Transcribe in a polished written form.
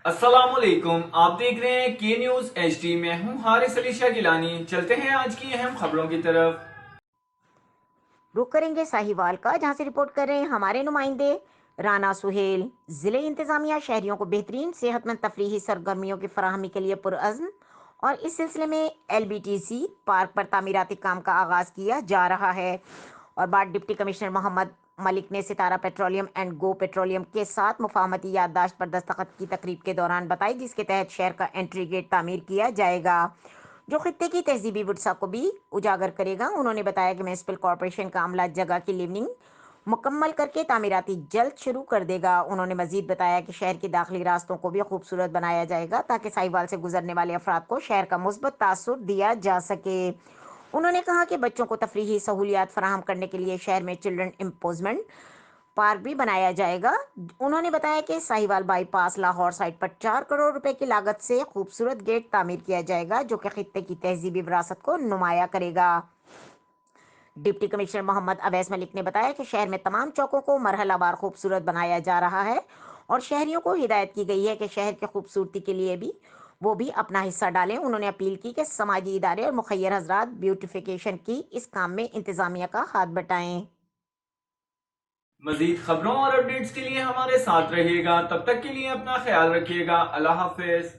السلام علیکم، آپ دیکھ رہے ہیں کے نیوز ایچ ڈی۔ میں ہوں حارث علی شاہ گیلانی۔ چلتے ہیں آج کی اہم خبروں کی طرف۔ رخ کریں گے ساہیوال کا، جہاں سے رپورٹ کر رہے ہیں ہمارے نمائندے رانا سہیل۔ ضلع انتظامیہ شہریوں کو بہترین صحت مند تفریحی سرگرمیوں کی فراہمی کے لیے پرعزم، اور اس سلسلے میں L B T C park پر تعمیراتی کام کا آغاز کیا جا رہا ہے۔ اور بعد ڈپٹی کمشنر محمد ملک نے ستارہ پیٹرولیم اینڈ گو پیٹرولیم کے ساتھ مفاہمتی یادداشت پر دستخط کی تقریب کے دوران بتائی، جس کے تحت شہر کا انٹری گیٹ تعمیر کیا جائے گا، جو خطے کی تہذیبی ورثہ کو بھی اجاگر کرے گا۔ انہوں نے بتایا کہ میونسپل کارپوریشن کا عملہ جگہ کی لیوننگ مکمل کر کے تعمیراتی جلد شروع کر دے گا۔ انہوں نے مزید بتایا کہ شہر کے داخلی راستوں کو بھی خوبصورت بنایا جائے گا تاکہ ساہیوال سے گزرنے والے افراد کو شہر کا مثبت تاثر دیا جا سکے۔ انہوں نے کہا کہ بچوں کو تفریحی سہولیات فراہم کرنے کے لیے شہر میں چلڈرن امپوزمنٹ پارک بھی بنایا جائے گا۔ انہوں نے بتایا کہ Sahiwal bypass Lahore site پر 4 کروڑ روپے کی لاگت سے خوبصورت گیٹ تعمیر کیا جائے گا، جو کہ خطے کی تہذیبی وراثت کو نمایاں کرے گا۔ ڈپٹی کمشنر محمد اویس ملک نے بتایا کہ شہر میں تمام چوکوں کو مرحلہ وار خوبصورت بنایا جا رہا ہے، اور شہریوں کو ہدایت کی گئی ہے کہ شہر کی خوبصورتی کے لیے وہ بھی اپنا حصہ ڈالیں۔ انہوں نے اپیل کی کہ سماجی ادارے اور مخیر حضرات بیوٹیفیکیشن کی اس کام میں انتظامیہ کا ہاتھ بٹائیں۔ مزید خبروں اور اپڈیٹس کے لیے ہمارے ساتھ رہیے گا۔ تب تک کے لیے اپنا خیال رکھیے گا۔ اللہ حافظ۔